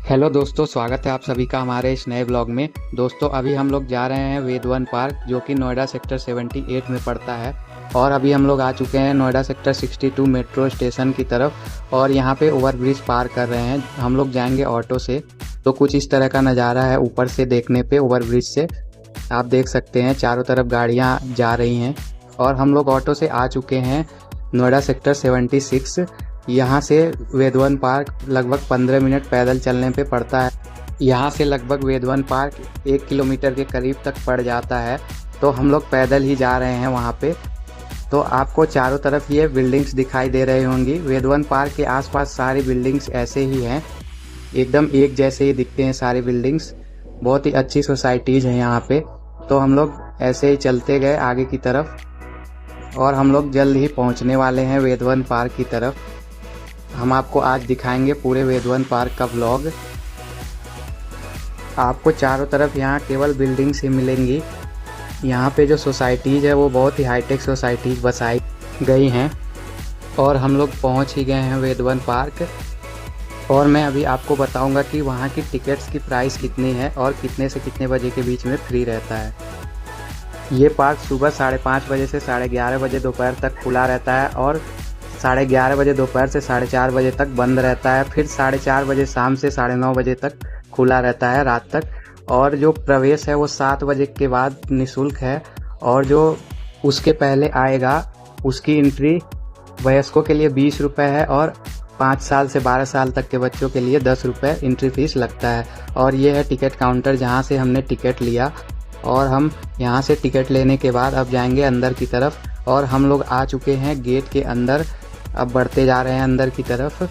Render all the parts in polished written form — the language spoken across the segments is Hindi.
हेलो दोस्तों, स्वागत है आप सभी का हमारे इस नए ब्लॉग में। दोस्तों अभी हम लोग जा रहे हैं वेदवन पार्क, जो कि नोएडा सेक्टर 78 में पड़ता है। और अभी हम लोग आ चुके हैं नोएडा सेक्टर 62 मेट्रो स्टेशन की तरफ और यहाँ पे ओवरब्रिज पार कर रहे हैं। हम लोग जाएंगे ऑटो से। तो कुछ इस तरह का नज़ारा है ऊपर से देखने पे ओवरब्रिज से। आप देख सकते हैं चारों तरफ गाड़ियाँ जा रही हैं। और हम लोग ऑटो से आ चुके हैं नोएडा सेक्टर 76। यहाँ से वेदवन पार्क लगभग 15 मिनट पैदल चलने पे पड़ता है। यहाँ से लगभग वेदवन पार्क 1 किलोमीटर के करीब तक पड़ जाता है। तो हम लोग पैदल ही जा रहे हैं वहाँ पे। तो आपको चारों तरफ ये बिल्डिंग्स दिखाई दे रही होंगी। वेदवन पार्क के आसपास सारी बिल्डिंग्स ऐसे ही हैं, एकदम एक जैसे ही दिखते हैं सारी बिल्डिंग्स। बहुत ही अच्छी सोसाइटीज़ हैं यहाँ पे। तो हम लोग ऐसे ही चलते गए आगे की तरफ और हम लोग जल्द ही पहुँचने वाले हैं वेदवन पार्क की तरफ। हम आपको आज दिखाएंगे पूरे वेदवन पार्क का व्लॉग। आपको चारों तरफ यहाँ केवल बिल्डिंग्स ही मिलेंगी। यहाँ पे जो सोसाइटीज़ है वो बहुत ही हाईटेक सोसाइटीज़ बसाई गई हैं। और हम लोग पहुँच ही गए हैं वेदवन पार्क। और मैं अभी आपको बताऊंगा कि वहाँ की टिकट्स की प्राइस कितनी है और कितने से कितने बजे के बीच में फ्री रहता है। ये पार्क सुबह 5:30 बजे से 11:30 बजे दोपहर तक खुला रहता है और 11:30 बजे दोपहर से 4:30 बजे तक बंद रहता है। फिर 4:30 बजे शाम से 9:30 बजे तक खुला रहता है रात तक। और जो प्रवेश है वो 7 बजे के बाद निःशुल्क है। और जो उसके पहले आएगा उसकी एंट्री वयस्कों के लिए 20 रुपये है और 5 साल से 12 साल तक के बच्चों के लिए 10 रुपये एंट्री फीस लगता है। और ये है टिकट काउंटर जहाँ से हमने टिकट लिया। और हम यहाँ से टिकट लेने के बाद अब जाएंगे अंदर की तरफ। और हम लोग आ चुके हैं गेट के अंदर, अब बढ़ते जा रहे हैं अंदर की तरफ।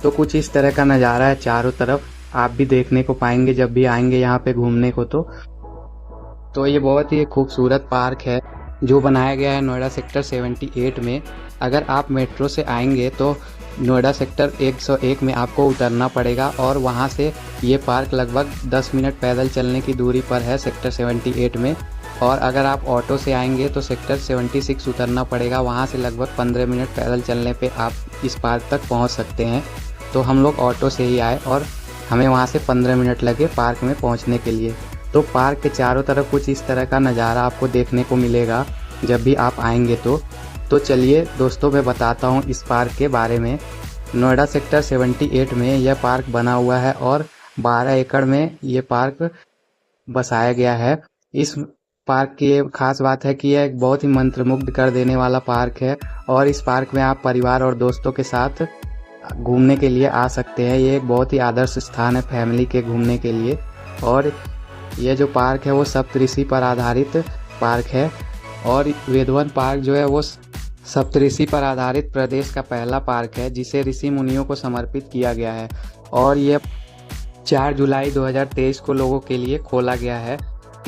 तो कुछ इस तरह का नज़ारा है चारों तरफ, आप भी देखने को पाएंगे जब भी आएंगे यहाँ पे घूमने को। तो ये बहुत ही खूबसूरत पार्क है जो बनाया गया है नोएडा सेक्टर 78 में। अगर आप मेट्रो से आएंगे तो नोएडा सेक्टर 101 में आपको उतरना पड़ेगा और वहाँ से ये पार्क लगभग 10 मिनट पैदल चलने की दूरी पर है सेक्टर 78 में। और अगर आप ऑटो से आएंगे तो सेक्टर 76 उतरना पड़ेगा, वहाँ से लगभग 15 मिनट पैदल चलने पे आप इस पार्क तक पहुँच सकते हैं। तो हम लोग ऑटो से ही आए और हमें वहाँ से 15 मिनट लगे पार्क में पहुँचने के लिए। तो पार्क के चारों तरफ कुछ इस तरह का नज़ारा आपको देखने को मिलेगा जब भी आप आएंगे। तो चलिए दोस्तों मैं बताता हूँ इस पार्क के बारे में। नोएडा सेक्टर 78 में यह पार्क बना हुआ है और 12 एकड़ में ये पार्क बसाया गया है। इस पार्क की एक खास बात है कि यह एक बहुत ही मंत्रमुग्ध कर देने वाला पार्क है। और इस पार्क में आप परिवार और दोस्तों के साथ घूमने के लिए आ सकते हैं। ये एक बहुत ही आदर्श स्थान है फैमिली के घूमने के लिए। और ये जो पार्क है वो सप्तऋषि पर आधारित पार्क है। और वेदवन पार्क जो है वो सप्तऋषि पर आधारित प्रदेश का पहला पार्क है जिसे ऋषि मुनियों को समर्पित किया गया है। और ये 4 जुलाई 2023 को लोगों के लिए खोला गया है।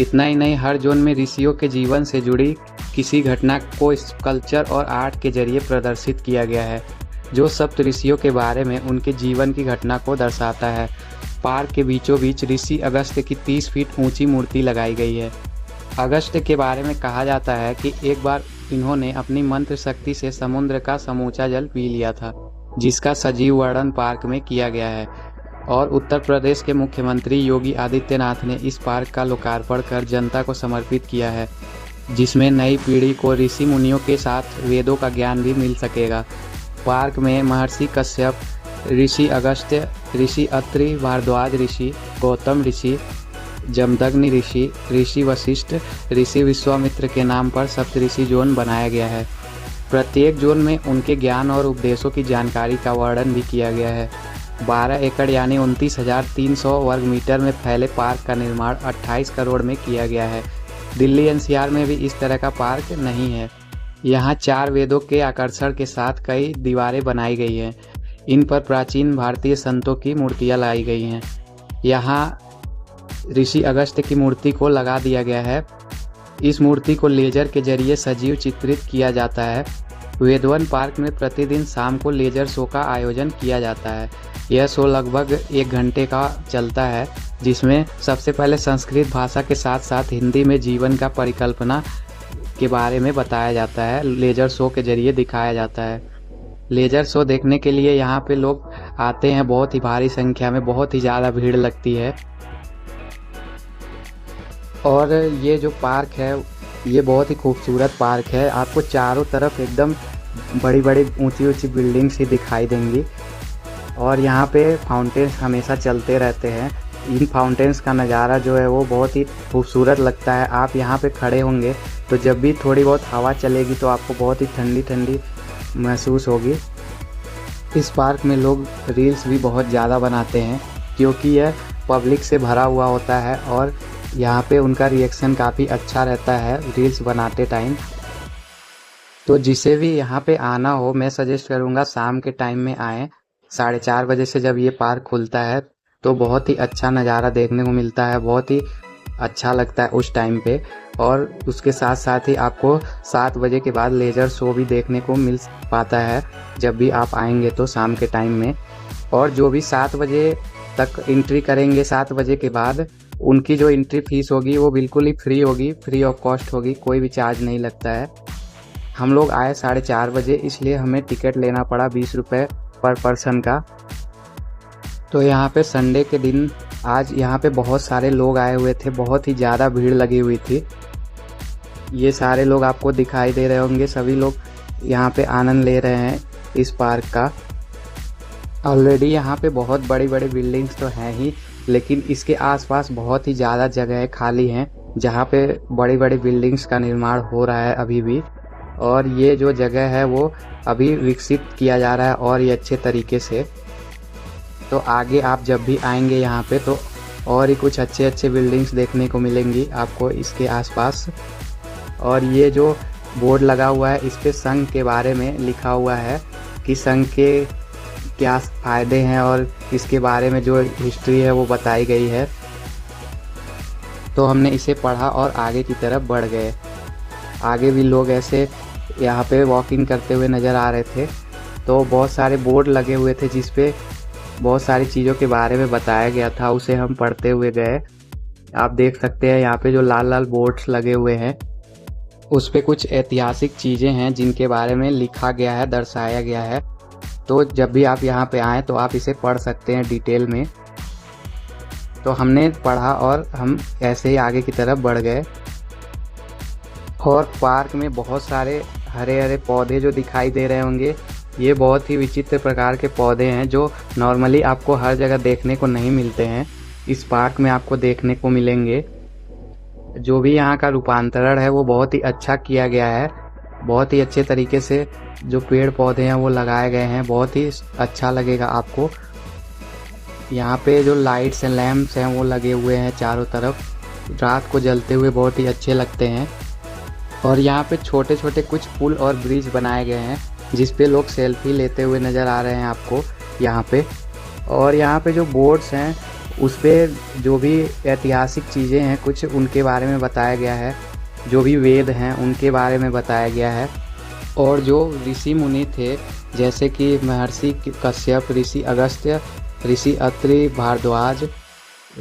इतना ही नहीं, हर जोन में ऋषियों के जीवन से जुड़ी किसी घटना को स्कल्पचर और आर्ट के जरिए प्रदर्शित किया गया है जो सप्त ऋषियों के बारे में उनके जीवन की घटना को दर्शाता है। पार्क के बीचों बीच ऋषि अगस्त्य की 30 फीट ऊंची मूर्ति लगाई गई है। अगस्त्य के बारे में कहा जाता है कि एक बार इन्होंने अपनी मंत्र शक्ति से समुद्र का समूचा जल पी लिया था, जिसका सजीव वर्णन पार्क में किया गया है। और उत्तर प्रदेश के मुख्यमंत्री योगी आदित्यनाथ ने इस पार्क का लोकार्पण कर जनता को समर्पित किया है, जिसमें नई पीढ़ी को ऋषि मुनियों के साथ वेदों का ज्ञान भी मिल सकेगा। पार्क में महर्षि कश्यप, ऋषि अगस्त्य, ऋषि अत्रि, भारद्वाज ऋषि, गौतम ऋषि, जमदग्नि ऋषि, ऋषि वशिष्ठ, ऋषि विश्वामित्र के नाम पर सप्तऋषि जोन बनाया गया है। प्रत्येक जोन में उनके ज्ञान और उपदेशों की जानकारी का वर्णन भी किया गया है। 12 एकड़ यानी 29,300 वर्ग मीटर में फैले पार्क का निर्माण 28 करोड़ में किया गया है। दिल्ली एनसीआर में भी इस तरह का पार्क नहीं है। यहाँ 4 वेदों के आकर्षण के साथ कई दीवारें बनाई गई हैं। इन पर प्राचीन भारतीय संतों की मूर्तियाँ लाई गई हैं। यहाँ ऋषि अगस्त्य की मूर्ति को लगा दिया गया है। इस मूर्ति को लेजर के जरिए सजीव चित्रित किया जाता है। वेदवन पार्क में प्रतिदिन शाम को लेजर शो का आयोजन किया जाता है। यह शो लगभग 1 घंटे का चलता है, जिसमें सबसे पहले संस्कृत भाषा के साथ साथ हिंदी में जीवन का परिकल्पना के बारे में बताया जाता है, लेजर शो के जरिए दिखाया जाता है। लेज़र शो देखने के लिए यहाँ पे लोग आते हैं बहुत ही भारी संख्या में, बहुत ही ज़्यादा भीड़ लगती है। और ये जो पार्क है ये बहुत ही खूबसूरत पार्क है। आपको चारों तरफ एकदम बड़ी बड़ी ऊंची ऊंची बिल्डिंग्स ही दिखाई देंगी और यहाँ पे फाउंटेन्स हमेशा चलते रहते हैं। इन फाउंटेन्स का नज़ारा जो है वो बहुत ही खूबसूरत लगता है। आप यहाँ पे खड़े होंगे तो जब भी थोड़ी बहुत हवा चलेगी तो आपको बहुत ही ठंडी ठंडी महसूस होगी। इस पार्क में लोग रील्स भी बहुत ज़्यादा बनाते हैं क्योंकि यह पब्लिक से भरा हुआ होता है और यहाँ पे उनका रिएक्शन काफ़ी अच्छा रहता है रील्स बनाते टाइम। तो जिसे भी यहाँ पे आना हो मैं सजेस्ट करूँगा शाम के टाइम में आएँ। 4:30 बजे से जब ये पार्क खुलता है तो बहुत ही अच्छा नज़ारा देखने को मिलता है, बहुत ही अच्छा लगता है उस टाइम पे। और उसके साथ साथ ही आपको 7 बजे के बाद लेज़र शो भी देखने को मिल पाता है जब भी आप आएंगे तो शाम के टाइम में। और जो भी 7 बजे तक एंट्री करेंगे 7 बजे के बाद उनकी जो एंट्री फीस होगी वो बिल्कुल ही फ्री होगी, फ्री ऑफ कॉस्ट होगी, कोई भी चार्ज नहीं लगता है। हम लोग आए 4:30 बजे इसलिए हमें टिकट लेना पड़ा 20 रुपये पर पर्सन का। तो यहाँ पे संडे के दिन आज यहाँ पे बहुत सारे लोग आए हुए थे, बहुत ही ज़्यादा भीड़ लगी हुई थी। ये सारे लोग आपको दिखाई दे रहे होंगे, सभी लोग यहाँ पे आनंद ले रहे हैं इस पार्क का। ऑलरेडी यहाँ पे बहुत बड़ी बड़ी बिल्डिंग्स तो हैं ही, लेकिन इसके आसपास बहुत ही ज़्यादा जगह खाली हैं जहाँ पे बड़ी बड़ी बिल्डिंग्स का निर्माण हो रहा है अभी भी। और ये जो जगह है वो अभी विकसित किया जा रहा है और ये अच्छे तरीके से। तो आगे आप जब भी आएंगे यहाँ पे तो और ही कुछ अच्छे अच्छे बिल्डिंग्स देखने को मिलेंगी आपको इसके आसपास। और ये जो बोर्ड लगा हुआ है इस पे संघ के बारे में लिखा हुआ है कि संघ के क्या फ़ायदे हैं और इसके बारे में जो हिस्ट्री है वो बताई गई है। तो हमने इसे पढ़ा और आगे की तरफ बढ़ गए। आगे भी लोग ऐसे यहाँ पे वॉकिंग करते हुए नज़र आ रहे थे। तो बहुत सारे बोर्ड लगे हुए थे जिस पे बहुत सारी चीज़ों के बारे में बताया गया था, उसे हम पढ़ते हुए गए। आप देख सकते हैं यहाँ पे जो लाल लाल बोर्ड्स लगे हुए हैं उस पे कुछ ऐतिहासिक चीज़ें हैं जिनके बारे में लिखा गया है, दर्शाया गया है। तो जब भी आप यहाँ पे आएँ तो आप इसे पढ़ सकते हैं डिटेल में। तो हमने पढ़ा और हम ऐसे ही आगे की तरफ बढ़ गए। और पार्क में बहुत सारे हरे हरे पौधे जो दिखाई दे रहे होंगे, ये बहुत ही विचित्र प्रकार के पौधे हैं जो नॉर्मली आपको हर जगह देखने को नहीं मिलते हैं, इस पार्क में आपको देखने को मिलेंगे। जो भी यहाँ का रूपांतरण है वो बहुत ही अच्छा किया गया है, बहुत ही अच्छे तरीके से जो पेड़ पौधे हैं वो लगाए गए हैं, बहुत ही अच्छा लगेगा आपको। यहाँ पे जो लाइट्स हैं, लैंप्स हैं वो लगे हुए हैं चारों तरफ, रात को जलते हुए बहुत ही अच्छे लगते हैं। और यहाँ पे छोटे छोटे कुछ पुल और ब्रिज बनाए गए हैं जिस पे लोग सेल्फी लेते हुए नज़र आ रहे हैं आपको यहाँ पे। और यहाँ पे जो बोर्ड्स हैं उस पे जो भी ऐतिहासिक चीज़ें हैं कुछ उनके बारे में बताया गया है, जो भी वेद हैं उनके बारे में बताया गया है। और जो ऋषि मुनि थे जैसे कि महर्षि कश्यप, ऋषि अगस्त्य, ऋषि अत्रि भारद्वाज,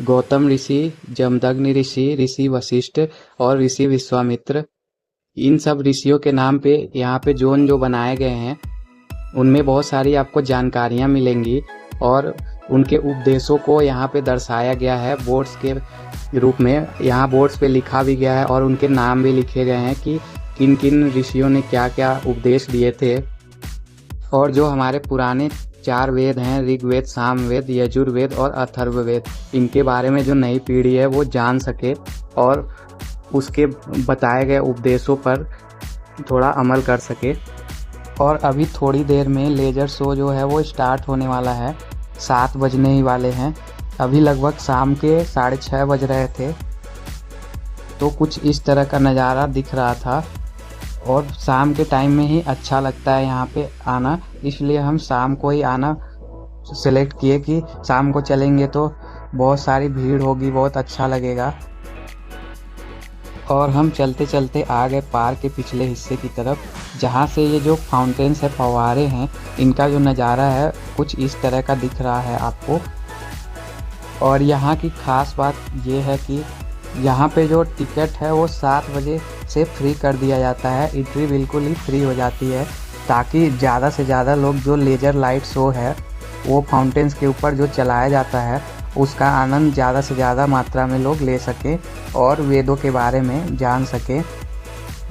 गौतम ऋषि, जमदग्नि ऋषि, ऋषि वशिष्ठ और ऋषि विश्वामित्र, इन सब ऋषियों के नाम पे यहाँ पे जोन जो बनाए गए हैं उनमें बहुत सारी आपको जानकारियाँ मिलेंगी और उनके उपदेशों को यहाँ पे दर्शाया गया है बोर्ड्स के रूप में। यहाँ बोर्ड्स पे लिखा भी गया है और उनके नाम भी लिखे गए हैं कि किन किन ऋषियों ने क्या क्या उपदेश दिए थे। और जो हमारे पुराने 4 वेद हैं, ऋग्वेद, सामवेद, यजुर्वेद और अथर्ववेद, इनके बारे में जो नई पीढ़ी है वो जान सके और उसके बताए गए उपदेशों पर थोड़ा अमल कर सके। और अभी थोड़ी देर में लेज़र शो जो है वो स्टार्ट होने वाला है, 7 बजने ही वाले हैं। अभी लगभग शाम के 6:30 बज रहे थे। तो कुछ इस तरह का नज़ारा दिख रहा था और शाम के टाइम में ही अच्छा लगता है यहाँ पे आना, इसलिए हम शाम को ही आना सेलेक्ट किए कि शाम को चलेंगे तो बहुत सारी भीड़ होगी, बहुत अच्छा लगेगा। और हम चलते चलते आ गए पार्क के पिछले हिस्से की तरफ, जहाँ से ये जो फाउंटेन्स है, फव्वारे हैं, इनका जो नज़ारा है कुछ इस तरह का दिख रहा है आपको। और यहाँ की ख़ास बात ये है कि यहाँ पे जो टिकट है वो 7 बजे से फ्री कर दिया जाता है, एंट्री बिल्कुल ही फ्री हो जाती है। ताकि ज़्यादा से ज़्यादा लोग जो लेज़र लाइट शो है वो फाउंटेन्स के ऊपर जो चलाया जाता है उसका आनंद ज़्यादा से ज़्यादा मात्रा में लोग ले सकें और वेदों के बारे में जान सकें।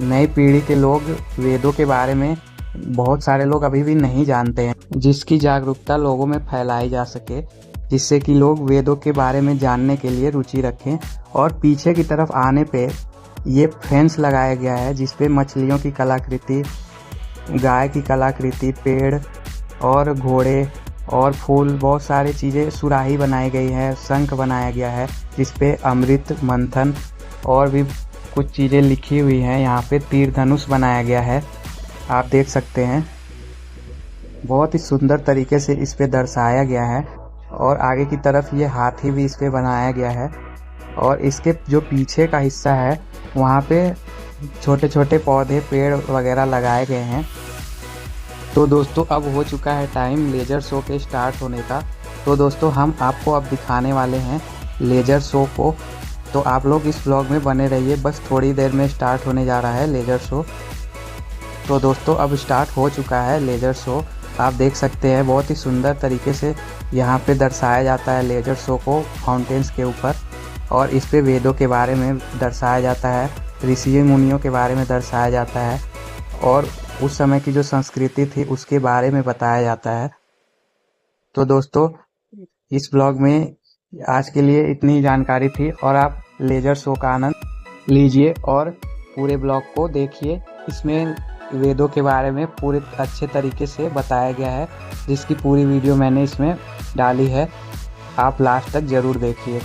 नई पीढ़ी के लोग वेदों के बारे में बहुत सारे लोग अभी भी नहीं जानते हैं, जिसकी जागरूकता लोगों में फैलाई जा सके, जिससे कि लोग वेदों के बारे में जानने के लिए रुचि रखें। और पीछे की तरफ आने पे ये फेंस लगाया गया है जिस पे मछलियों की कलाकृति, गाय की कलाकृति, पेड़ और घोड़े और फूल, बहुत सारी चीज़ें, सुराही बनाई गई है, शंख बनाया गया है जिस पे अमृत मंथन और भी कुछ चीज़ें लिखी हुई हैं। यहाँ पे तीर धनुष बनाया गया है, आप देख सकते हैं। बहुत ही सुंदर तरीके से इस पे दर्शाया गया है और आगे की तरफ ये हाथी भी इस पे बनाया गया है। और इसके जो पीछे का हिस्सा है वहाँ पे छोटे छोटे पौधे, पेड़ वगैरह लगाए गए हैं। तो दोस्तों अब हो चुका है टाइम लेज़र शो के स्टार्ट होने का। तो दोस्तों हम आपको अब दिखाने वाले हैं लेज़र शो को, तो आप लोग इस ब्लॉग में बने रहिए। बस थोड़ी देर में स्टार्ट होने जा रहा है लेज़र शो। तो दोस्तों अब स्टार्ट हो चुका है लेज़र शो, आप देख सकते हैं। बहुत ही सुंदर तरीके से यहाँ पे दर्शाया जाता है लेज़र शो को फाउंटेन्स के ऊपर, और इस पे वेदों के बारे में दर्शाया जाता है, ऋषि मुनियों के बारे में दर्शाया जाता है और उस समय की जो संस्कृति थी उसके बारे में बताया जाता है। तो दोस्तों इस ब्लॉग में आज के लिए इतनी जानकारी थी और आप लेज़र शो का आनंद लीजिए और पूरे ब्लॉग को देखिए। इसमें वेदों के बारे में पूरे अच्छे तरीके से बताया गया है, जिसकी पूरी वीडियो मैंने इसमें डाली है, आप लास्ट तक ज़रूर देखिए।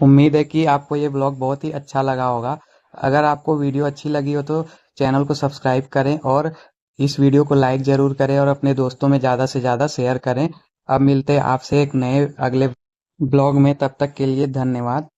उम्मीद है कि आपको ये ब्लॉग बहुत ही अच्छा लगा होगा। अगर आपको वीडियो अच्छी लगी हो तो चैनल को सब्सक्राइब करें और इस वीडियो को लाइक ज़रूर करें और अपने दोस्तों में ज़्यादा से ज़्यादा शेयर करें। अब मिलते हैं आपसे एक नए अगले ब्लॉग में, तब तक के लिए धन्यवाद।